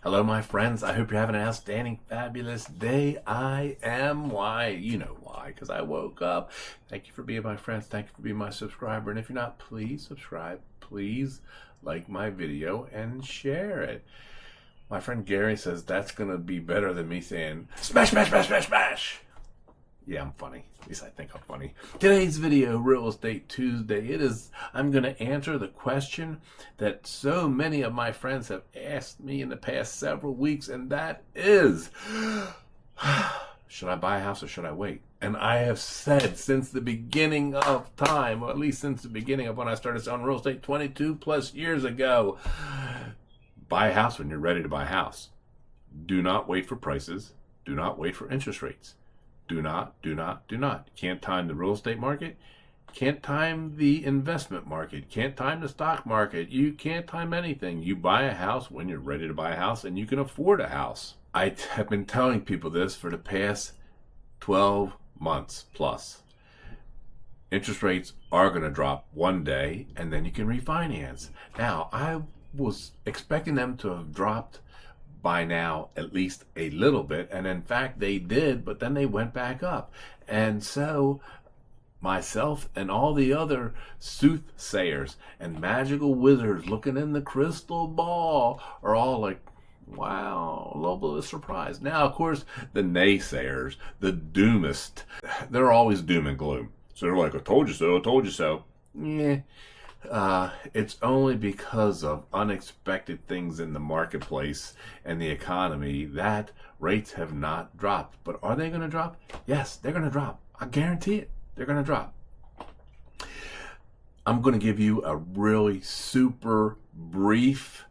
Hello, my friends. I hope you're having an outstanding, fabulous day. I am. Why? You know why, because I woke up. Thank you for being my friends. Thank you for being my subscriber. And if you're not, please subscribe. Please like my video and share it. My friend Gary says that's going to be better than me saying, smash, smash, smash, smash, smash. Yeah, I'm funny. At least I think I'm funny. Today's video, Real Estate Tuesday. I'm going to answer the question that so many of my friends have asked me in the past several weeks, and that is, should I buy a house or should I wait? And I have said since the beginning of time, or at least since the beginning of when I started selling real estate 22 plus years ago, buy a house when you're ready to buy a house. Do not wait for prices. Do not wait for interest rates. Do not. Can't time the real estate market. Can't time the investment market. Can't time the stock market. You can't time anything. You buy a house when you're ready to buy a house and you can afford a house. I have been telling people this for the past 12 months plus. Interest rates are going to drop one day and then you can refinance. Now, I was expecting them to have dropped by now at least a little bit, and in fact they did, but then they went back up. And so myself and all the other soothsayers and magical wizards looking in the crystal ball are all like, wow, a little bit of surprise. Now, of course, the naysayers, the doomist, they're always doom and gloom. So they're like, I told you so, I told you so. Yeah. It's only because of unexpected things in the marketplace and the economy that rates have not dropped. But are they going to drop? Yes, they're going to drop. I guarantee it. They're going to drop. I'm going to give you a really super brief,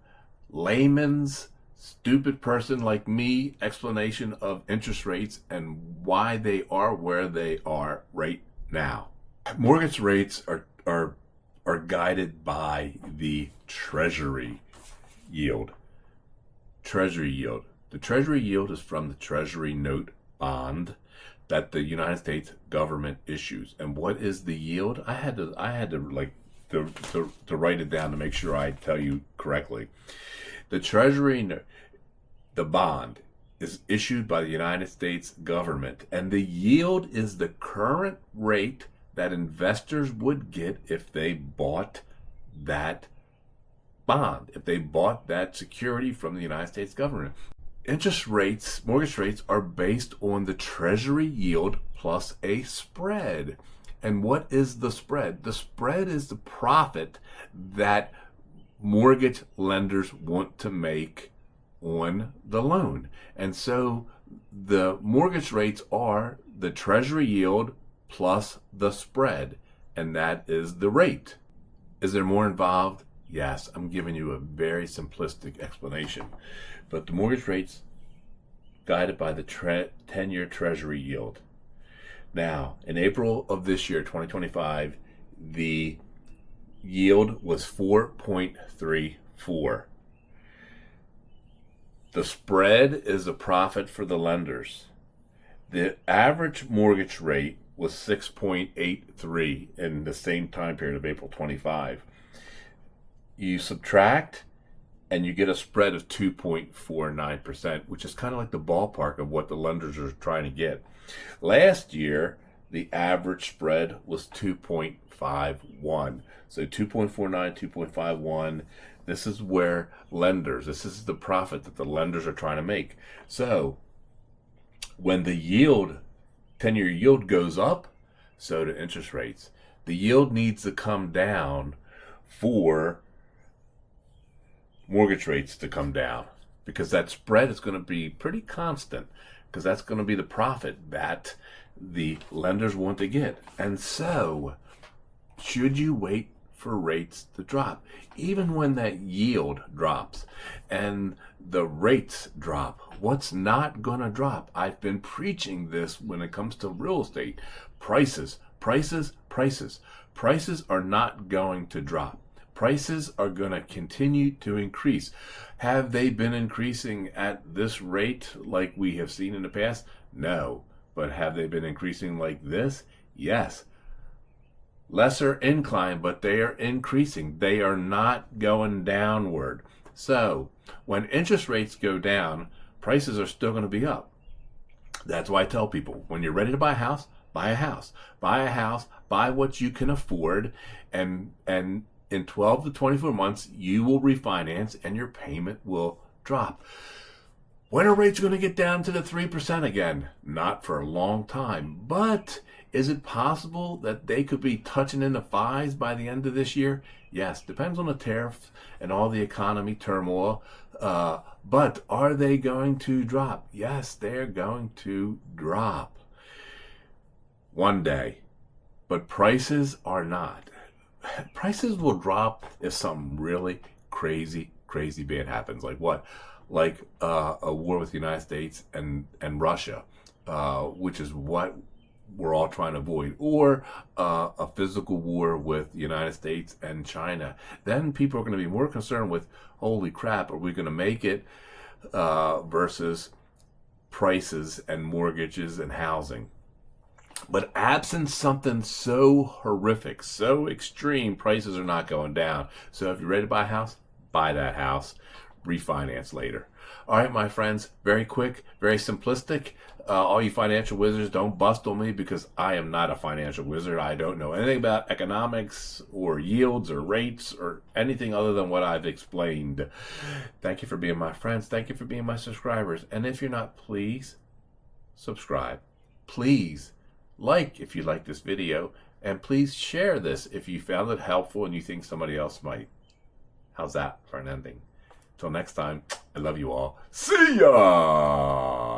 layman's, stupid person like me explanation of interest rates and why they are where they are right now. Mortgage rates are guided by the Treasury yield. Treasury yield. The Treasury yield is from the Treasury note bond that the United States government issues. And what is the yield? I had to write it down to make sure I tell you correctly. The Treasury note, the bond, is issued by the United States government, and the yield is the current rate that investors would get if they bought that bond, if they bought that security from the United States government. Interest rates, mortgage rates, are based on the Treasury yield plus a spread. And what is the spread? The spread is the profit that mortgage lenders want to make on the loan. And so the mortgage rates are the Treasury yield plus the spread, and that is the rate. Is there more involved? Yes, I'm giving you a very simplistic explanation. But the mortgage rates guided by the 10-year Treasury yield. Now, in April of this year, 2025, the yield was 4.34. The spread is a profit for the lenders. The average mortgage rate was 6.83 in the same time period of April 25. You subtract and you get a spread of 2.49%, which is kind of like the ballpark of what the lenders are trying to get. Last year, the average spread was 2.51. So 2.49, 2.51. This is where this is the profit that the lenders are trying to make. So when the yield, 10-year yield goes up, so do interest rates. The yield needs to come down for mortgage rates to come down, because that spread is going to be pretty constant, because that's going to be the profit that the lenders want to get. And so, should you wait for rates to drop? Even when that yield drops and the rates drop, what's not going to drop? I've been preaching this when it comes to real estate. Prices are not going to drop. Prices are going to continue to increase. Have they been increasing at this rate like we have seen in the past? No. But have they been increasing like this? Yes. Lesser incline, but they are increasing. They are not going downward. So when interest rates go down, prices are still going to be up. That's why I tell people, when you're ready to buy a house, buy a house. Buy a house, buy what you can afford, and in 12 to 24 months, you will refinance and your payment will drop. When are rates going to get down to the 3% again? Not for a long time. But is it possible that they could be touching in the 5s by the end of this year? Yes, depends on the tariffs and all the economy turmoil. But are they going to drop? Yes, they're going to drop one day. But prices are not. Prices will drop if something really crazy bad happens. Like what? Like a war with the United States and Russia, which is what we're all trying to avoid, or a physical war with the United States and China. Then people are going to be more concerned with, holy crap, are we going to make it, versus prices and mortgages and housing. But absent something so horrific, so extreme, prices are not going down. So if you're ready to buy a house, buy that house. Refinance later. All right, my friends, very quick, very simplistic. All you financial wizards, don't bust on me, because I am not a financial wizard. I don't know anything about economics or yields or rates or anything other than what I've explained. Thank you for being my friends. Thank you for being my subscribers. And if you're not, please subscribe. Please like if you like this video. And please share this if you found it helpful and you think somebody else might. How's that for an ending? Till next time, I love you all. See ya!